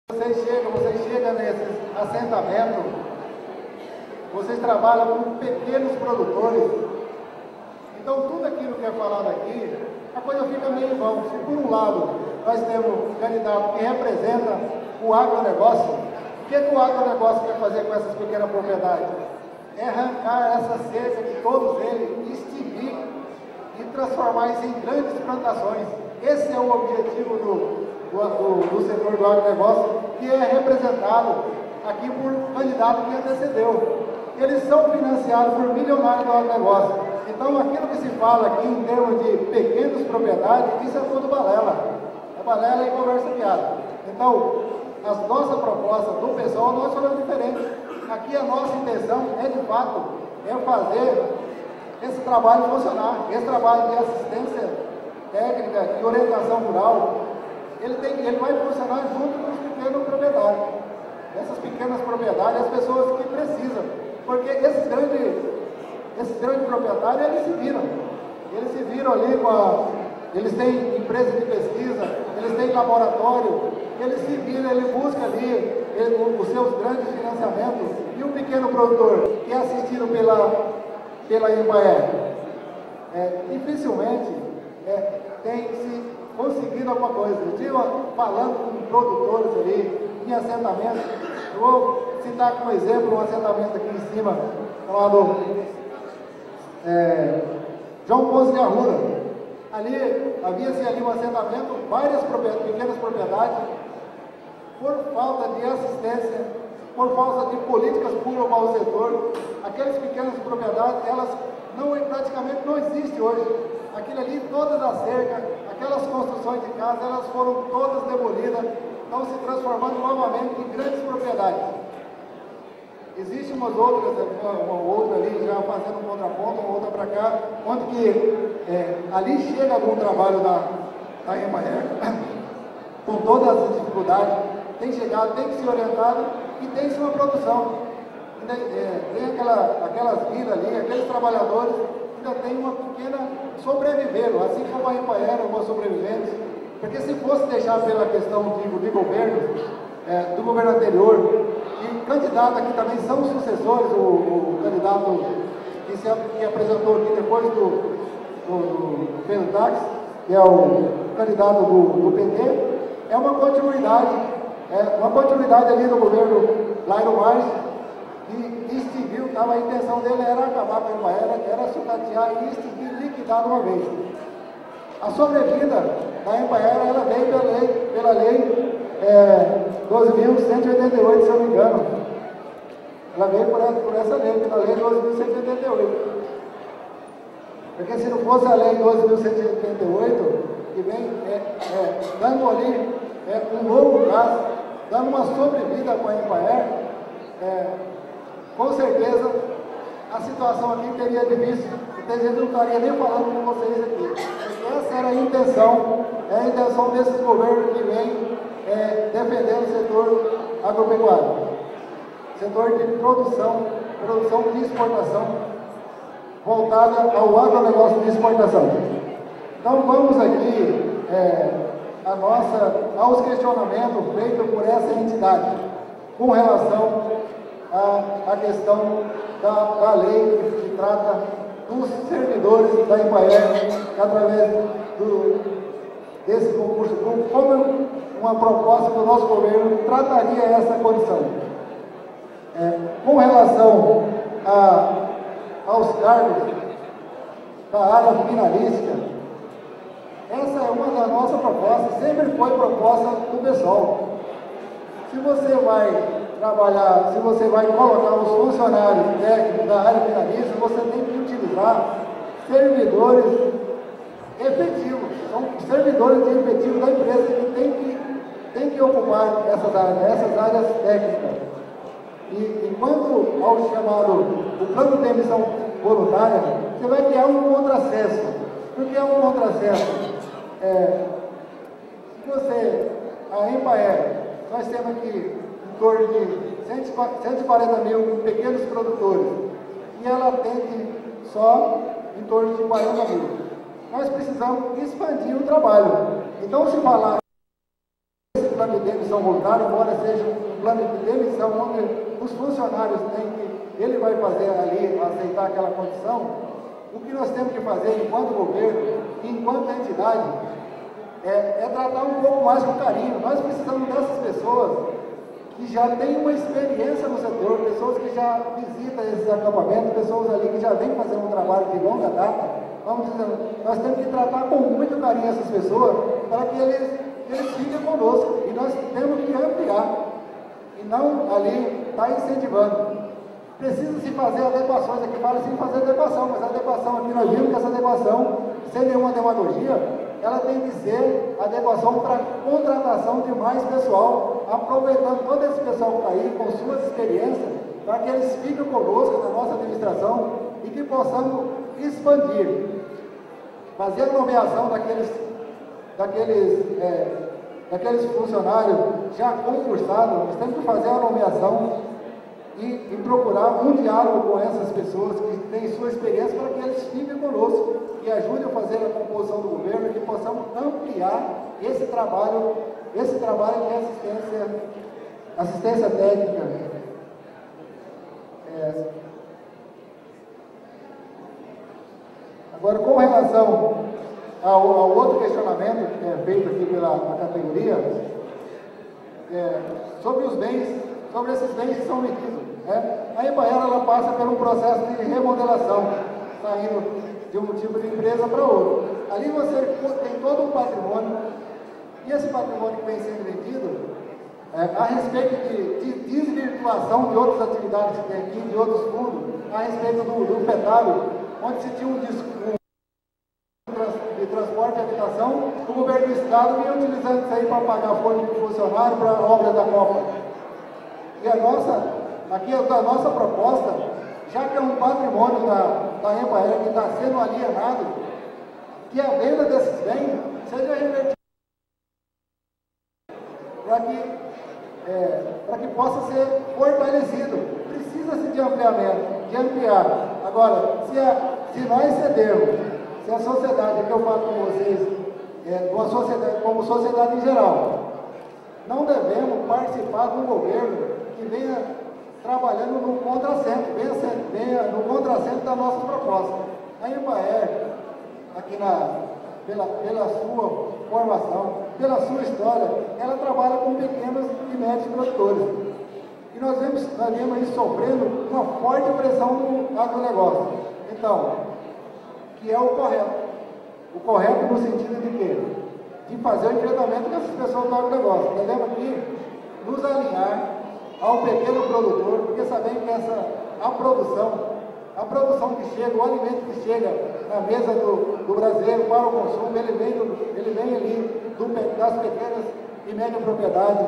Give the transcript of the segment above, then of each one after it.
Vocês chegam nesse assentamento, vocês trabalham com pequenos produtores. Então, tudo aquilo que é falado aqui, a coisa fica meio em vão. Se por um lado nós temos um candidato que representa o agronegócio, o que o agronegócio quer fazer com essas pequenas propriedades? É arrancar essa cerca de todos eles, extinguir e transformar isso em grandes plantações. Esse é o objetivo do setor do agronegócio, que é representado aqui por candidato que antecedeu. Eles são financiados por milionários do agronegócio. Então, aquilo que se fala aqui em termos de pequenas propriedades, isso é tudo balela. É balela e conversa fiada. Então, as nossas propostas do pessoal, nós somos diferentes. Aqui a nossa intenção é, de fato, fazer esse trabalho funcionar. Esse trabalho de assistência técnica e orientação rural, ele vai funcionar junto com os pequenos proprietários. Essas pequenas propriedades, as pessoas que precisam. Porque esses grandes proprietários, eles se viram. Eles se viram ali eles têm empresa de pesquisa, eles têm laboratório, eles se viram, ele busca ali os seus grandes financiamentos. E o pequeno produtor, que é assistido pela Embraer, dificilmente tem se conseguido alguma coisa. Eu estive falando com produtores ali, em assentamentos. Eu vou citar como exemplo um assentamento aqui em cima, chamado João Ponce de Arruda. Havia-se ali um assentamento, várias pequenas propriedades, por falta de assistência, por falta de políticas públicas para o setor. Aquelas pequenas propriedades, elas praticamente não existem hoje. Aquilo ali, todas as cercas, aquelas construções de casa, elas foram todas demolidas, estão se transformando novamente em grandes propriedades. Existe uma outra ali já fazendo um contraponto, uma outra para cá, onde que ali chega algum trabalho da Embraer, com todas as dificuldades, tem chegado, tem que ser orientado e tem-se uma produção. Tem aquelas vilas ali, aqueles trabalhadores ainda tem uma pequena sobreviveram, assim como a Embraer era uma sobrevivente, porque se fosse deixar pela questão de governo, do governo anterior, e candidato aqui também são os sucessores, o candidato que apresentou aqui depois do Pedro Tax, que é o candidato do PT, é uma continuidade ali do governo Lairo Marques, e extinguiu, a intenção dele era acabar com a Embraer, era sucatear e extinguir, liquidar de uma vez. A sobrevida da Embraer, ela veio pela lei 12.188, se eu não me engano. Ela veio por essa lei, pela lei 12.188. Porque se não fosse a lei 12.188, que vem dando ali um longo prazo, dando uma sobrevida com a Embraer, com certeza a situação aqui teria difícil. A gente não estaria nem falando com vocês aqui. Porque essa era a intenção, é a intenção desses governos que vêm defendendo o setor agropecuário. Setor de produção de exportação, voltada ao agronegócio de exportação. Então vamos aqui aos questionamentos feitos por essa entidade com relação à questão da lei que trata dos servidores da Embraer através desse concurso público, como uma proposta do nosso governo trataria essa condição. Com relação aos cargos da área finalística, essa é uma das nossas propostas, sempre foi proposta do pessoal. Se você vai trabalhar, se você vai colocar os funcionários técnicos da área finalística, você tem que utilizar servidores efetivos, são servidores de efetivo da empresa que tem que ocupar essas áreas técnicas. E quanto ao chamado, o plano de emissão voluntária, você vai criar um contrassenso. Por que é um contrassenso? A Embraer, nós temos aqui em torno de 140 mil pequenos produtores, e ela atende só em torno de 40 mil. Nós precisamos expandir o trabalho. Então, se falar plano de demissão voluntária, embora seja um plano de demissão onde os funcionários têm que, ele vai fazer ali, aceitar aquela condição. O que nós temos que fazer enquanto governo, enquanto entidade, é tratar um pouco mais com carinho. Nós precisamos dessas pessoas que já têm uma experiência no setor, pessoas que já visitam esses acampamentos, pessoas ali que já vêm fazendo um trabalho de longa data. Vamos dizer, nós temos que tratar com muito carinho essas pessoas para que eles fiquem conosco. E nós temos que ampliar e não ali estar incentivando. Precisa-se fazer adequações, aqui fala-se em fazer adequação, mas a adequação aqui, nós vimos que essa adequação, sem nenhuma demagogia, ela tem que ser adequação para contratação de mais pessoal, aproveitando todo esse pessoal que está aí, com suas experiências, para que eles fiquem conosco na nossa administração e que possamos expandir, fazer a nomeação daqueles funcionários já concursados. Nós temos que fazer a nomeação e procurar um diálogo com essas pessoas que têm sua experiência para que eles fiquem conosco e ajudem a fazer a composição do governo, que possamos ampliar esse trabalho de assistência técnica. Agora, com relação ao outro questionamento que é feito aqui pela categoria, sobre os bens, sobre esses bens que são vendidos. A Embraer, ela passa por um processo de remodelação, saindo de um tipo de empresa para outro. Ali você tem todo um patrimônio, e esse patrimônio que vem sendo vendido, a respeito de desvirtuação de outras atividades que tem aqui, de outros fundos, a respeito do FETAB, onde se tinha um de transporte e habitação, o governo do Estado vinha utilizando isso aí para pagar folha de funcionário para a obra da Copa. E a nossa proposta, já que é um patrimônio da Embraer que está sendo alienado, que a venda desses bens seja revertida para que possa ser fortalecido. Precisa-se de ampliamento, de ampliar. Agora, se nós cedermos, se a sociedade, que eu falo com vocês, uma sociedade, como sociedade em geral, não devemos participar de um governo que venha trabalhando no contrassenso, venha no contrassenso da nossa proposta. A Embraer, aqui pela sua formação, pela sua história, ela trabalha com pequenos e médios produtores. E nós vemos isso sofrendo uma forte pressão no agronegócio. Então, que é o correto. O correto no sentido de quê? De fazer o enfrentamento dessas pessoas do agronegócio. Devemos aqui nos alinhar ao pequeno produtor, porque sabemos que a produção que chega, o alimento que chega na mesa do brasileiro para o consumo, ele vem ali das pequenas e médias propriedades.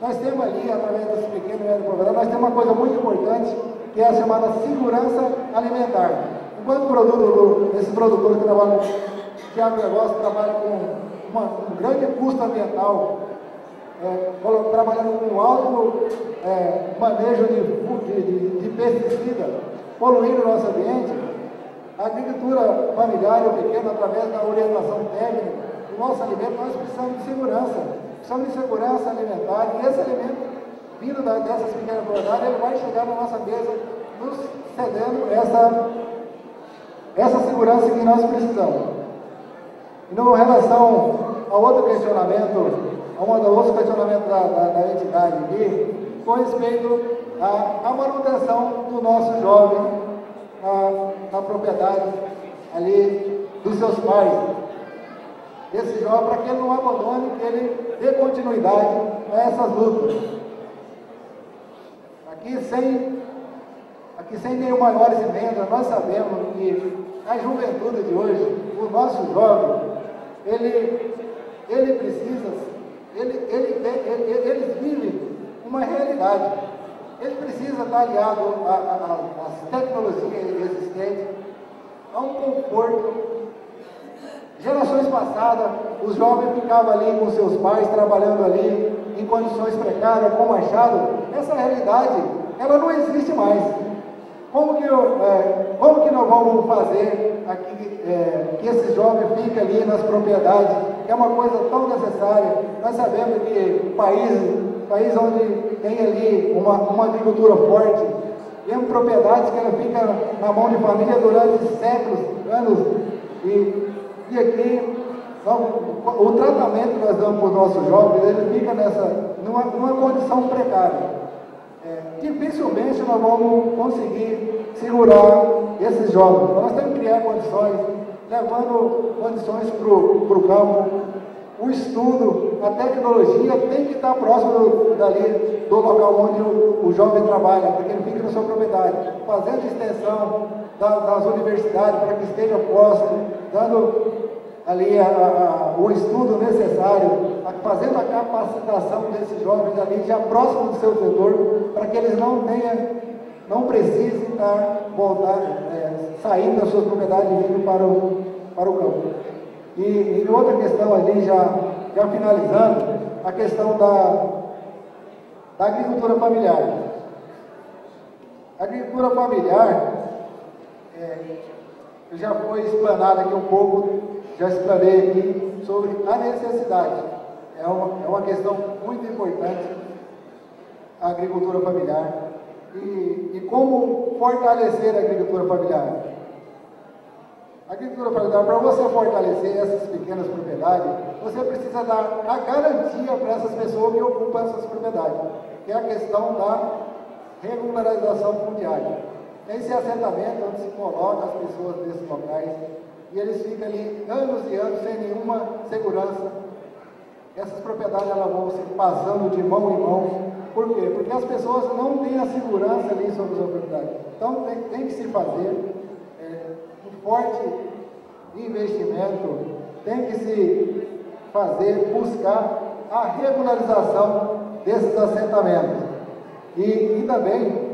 Nós temos ali, através dessas pequenas e médias propriedades, nós temos uma coisa muito importante, que é a chamada segurança alimentar. Enquanto esses produtores que trabalham de agronegócio trabalham com um grande custo ambiental, trabalhando com alto manejo de pesticida, poluindo o nosso ambiente, a agricultura familiar e o pequeno, através da orientação técnica do nosso alimento, nós precisamos de segurança alimentar, e esse alimento, vindo dessas pequenas propriedades, ele vai chegar na nossa mesa, nos cedendo essa segurança que nós precisamos. E em relação a outro questionamento, outro questionamento da entidade aqui, com respeito à manutenção do nosso jovem na propriedade ali dos seus pais. Esse jovem, para que ele não abandone, que ele dê continuidade a essas lutas. Aqui sem nenhuma maiores emendas, nós sabemos que a juventude de hoje, o nosso jovem, ele precisa, eles vivem uma realidade. Ele precisa estar aliado às tecnologias existentes, a um conforto. Gerações passadas, os jovens ficavam ali com seus pais, trabalhando ali em condições precárias, com machado. Essa realidade, ela não existe mais. Como que nós vamos fazer aqui, que esses jovens fiquem ali nas propriedades que é uma coisa tão necessária. Nós sabemos que país onde tem ali uma agricultura forte, tem propriedades que ela fica na mão de família durante séculos, anos, e aqui o tratamento que nós damos para os nossos jovens, ele fica numa condição precária. Dificilmente nós vamos conseguir segurar esses jovens. Nós temos que criar condições, levando condições para o campo, o estudo, a tecnologia tem que estar próximo do local onde o jovem trabalha, para que ele fique na sua propriedade, fazendo extensão das universidades para que esteja próximo, dando ali o estudo necessário, fazendo a capacitação desses jovens ali já próximo do seu setor, para que eles não precisem saindo das suas propriedades e vindo para o campo. E outra questão ali, já finalizando, a questão da agricultura familiar. A agricultura familiar, já foi explanado aqui um pouco, já explanei aqui sobre a necessidade. É uma questão muito importante, a agricultura familiar. E como fortalecer a agricultura familiar? A agricultura familiar, para você fortalecer essas pequenas propriedades, você precisa dar a garantia para essas pessoas que ocupam essas propriedades, que é a questão da regularização fundiária. Esse assentamento onde se coloca as pessoas desses locais e eles ficam ali anos e anos sem nenhuma segurança. Essas propriedades elas vão se passando de mão em mão. Por quê? Porque as pessoas não têm a segurança ali sobre a sua propriedade. Então tem que se fazer um forte investimento, tem que se buscar a regularização desses assentamentos. E também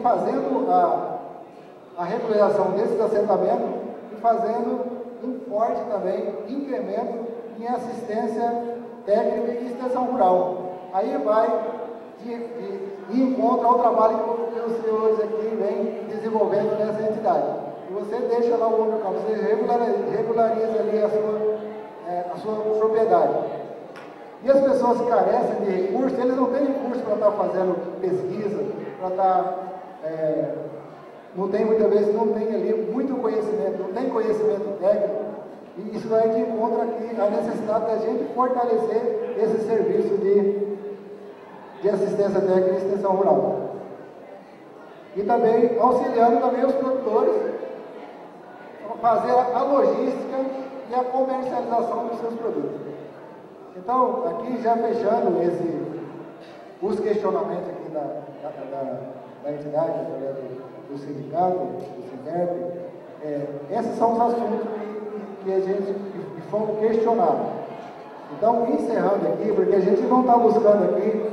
fazendo a regularização desses assentamentos e fazendo um forte também incremento em assistência técnica e extensão rural. Aí vai de encontro ao trabalho que os senhores aqui vêm desenvolvendo nessa entidade. E você deixa lá o homem no campo, você regulariza ali a sua propriedade. E as pessoas que carecem de recursos, eles não têm recursos para estar fazendo pesquisa, para estar... muitas vezes não tem ali muito conhecimento, não tem conhecimento técnico, e isso vai de encontro aqui a necessidade da gente fortalecer esse serviço de assistência técnica e extensão rural. E também auxiliando também os produtores a fazer a logística e a comercialização dos seus produtos. Então, aqui já fechando os questionamentos aqui da entidade, do sindicato, do SINDERP, esses são os assuntos que foram questionados. Então, encerrando aqui, porque a gente não está buscando aqui,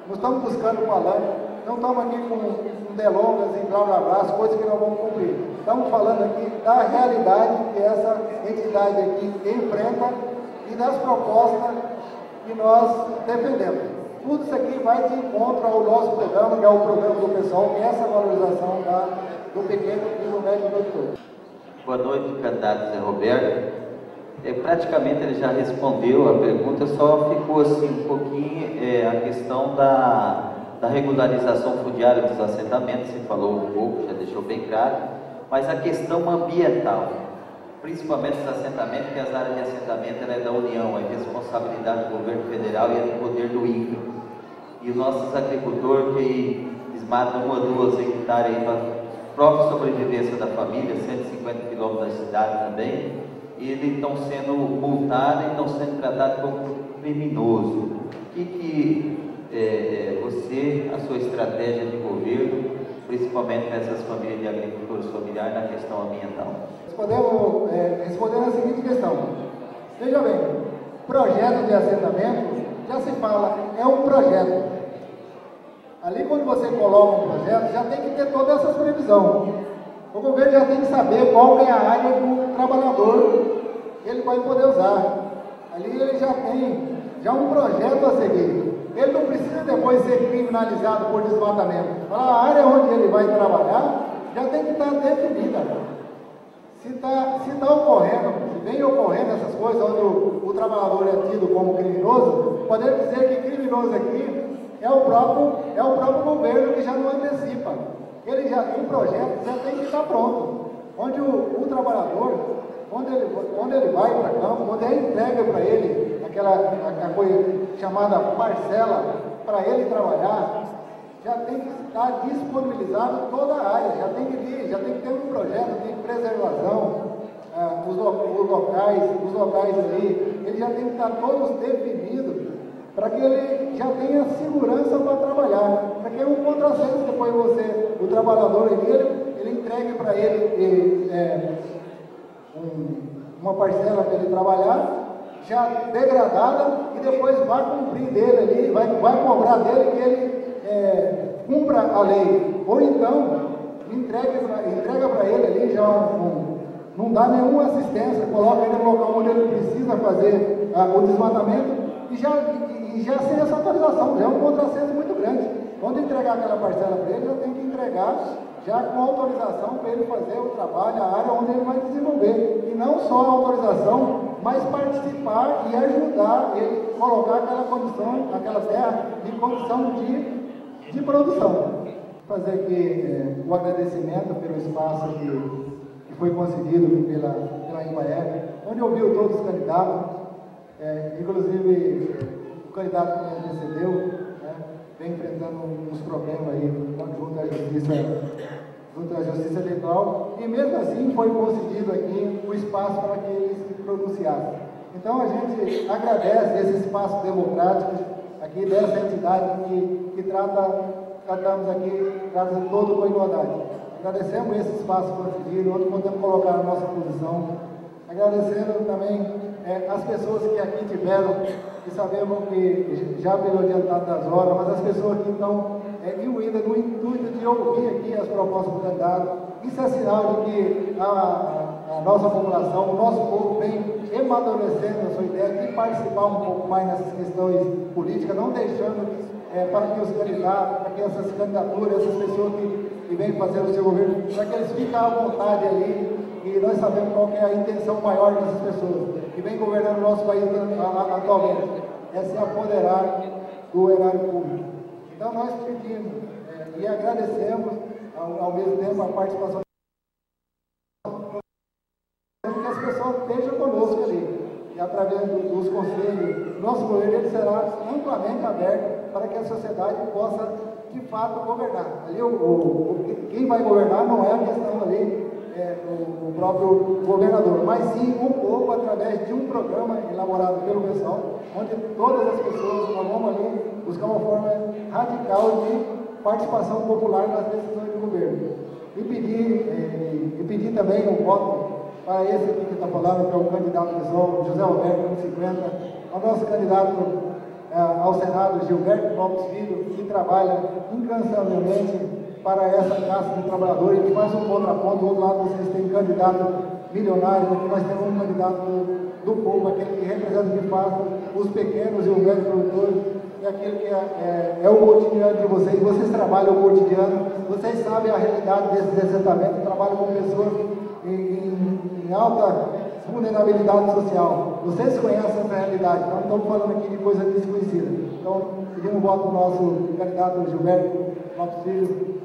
não estamos buscando palanque, não estamos aqui com delongas e blá blá blá, as coisas que nós vamos cumprir. Estamos falando aqui da realidade que essa entidade aqui enfrenta e das propostas que nós defendemos. Tudo isso aqui vai de encontro ao nosso programa, que é o programa do pessoal, que é essa valorização do pequeno e do médio produtor. Boa noite, candidato Zé Roberto. Praticamente ele já respondeu a pergunta, só ficou assim um pouquinho a questão da regularização fundiária dos assentamentos, você falou um pouco, já deixou bem claro, mas a questão ambiental, principalmente os assentamentos, que as áreas de assentamento é da União, é responsabilidade do governo federal e é do poder do INCRA. E os nossos agricultores que eles matam 1 ou 2 hectares para a própria sobrevivência da família, 150 quilômetros da cidade também, e eles estão sendo multados e estão sendo tratados como criminoso. O que a sua estratégia de governo, principalmente nessas famílias de agricultores familiares, na questão ambiental? Respondendo a seguinte questão. Veja bem, projeto de assentamento, já se fala, é um projeto. Ali quando você coloca um projeto, já tem que ter todas essas previsões. O governo já tem que saber qual é a área que o trabalhador ele vai poder usar. Ali ele já tem um projeto a seguir. Ele não precisa depois ser criminalizado por desmatamento. A área onde ele vai trabalhar já tem que estar definida. Se está ocorrendo vem ocorrendo essas coisas, onde o trabalhador é tido como criminoso, podemos dizer que criminoso aqui é o próprio governo que já não antecipa. Ele já tem projeto, já tem que estar pronto. Onde o trabalhador, onde ele vai para campo, onde é entregue para ele aquela coisa chamada parcela para ele trabalhar, já tem que estar disponibilizado toda a área, já tem que ter um projeto de preservação, os locais ali, ele já tem que estar todos definidos, para que ele já tenha segurança para trabalhar, para que um contrassenso depois o trabalhador, ele entregue para ele uma parcela para ele trabalhar, já degradada, e depois vai cumprir dele ali, vai cobrar dele que ele cumpra a lei, ou então entrega para ele ali já não dá nenhuma assistência, coloca ele no local onde ele precisa fazer o desmatamento, e já sem essa autorização, já é um contrassenso muito grande. Quando entregar aquela parcela para ele, já tem que entregar já com autorização para ele fazer o trabalho, a área onde ele vai desenvolver. E não só a autorização, mas participar e ajudar ele a colocar aquela terra em condição de produção. Vou fazer aqui o agradecimento pelo espaço que foi concedido pela Embraer, onde ouviu todos os candidatos, inclusive o candidato que me antecedeu, né, vem enfrentando uns problemas aí junto à Justiça Eleitoral, e mesmo assim foi concedido aqui o espaço para que eles se pronunciassem. Então a gente agradece esse espaço democrático aqui dessa entidade que tratamos aqui, trata todo com igualdade. Agradecemos esse espaço concedido, onde podemos colocar a nossa posição. Agradecendo também as pessoas que aqui tiveram, e sabemos que já pelo adiantado das horas, mas as pessoas que estão imbuídas no intuito de ouvir aqui as propostas do candidato. Isso é sinal de que a nossa população, o nosso povo vem amadurecendo a sua ideia de participar um pouco mais nessas questões políticas, não deixando para que os candidatos, para que essas candidaturas, essas pessoas que vêm fazer o seu governo, para que eles fiquem à vontade ali, e nós sabemos qual que é a intenção maior dessas pessoas, que vem governando o nosso país atualmente, é se apoderar do erário público. Então nós pedimos e agradecemos ao mesmo tempo a participação que as pessoas estejam conosco ali, e através dos conselhos, nosso governo ele será amplamente aberto para que a sociedade possa, de fato, governar. Ali, quem vai governar não é a questão ali, o próprio governador, mas sim o povo, através de um programa elaborado pelo pessoal, onde todas as pessoas vão ali buscar uma forma radical de participação popular nas decisões do governo. E pedir também um voto para esse aqui que está falando, que é o candidato pessoal, José Alberto, 50, ao nosso candidato ao Senado, Gilberto Lopes Filho, que trabalha incansavelmente para essa classe de trabalhadores, que faz um contraponto. Do outro lado, vocês têm candidatos milionários, aqui nós temos um candidato do povo, aquele que representa de fato os pequenos e os médios produtores, e aquele que é o cotidiano de vocês. Vocês trabalham o cotidiano, vocês sabem a realidade desses assentamentos, trabalham com pessoas em alta vulnerabilidade social. Vocês conhecem essa realidade, então não estamos falando aqui de coisa desconhecida. Então, pedimos um voto para o nosso candidato Gilberto Lopes Filho,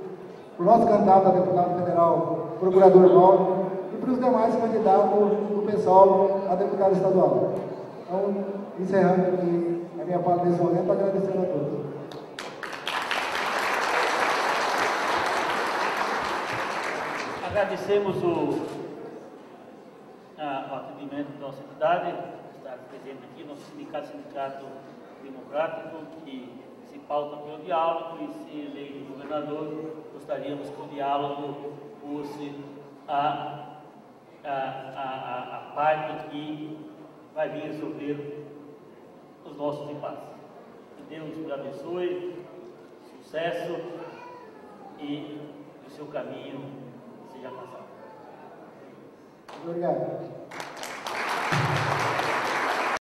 para o nosso candidato a deputado federal, procurador Mauro, e para os demais candidatos do pessoal a deputado estadual. Então, encerrando aqui a minha fala nesse momento, agradecendo a todos. Agradecemos o atendimento da nossa entidade, está presente aqui, nosso sindicato democrático, que se pauta pelo diálogo, e se eleito governador, gostaríamos que o diálogo fosse a parte que vai vir resolver os nossos impasses. Que Deus te abençoe, sucesso, e o seu caminho seja passado. Obrigado.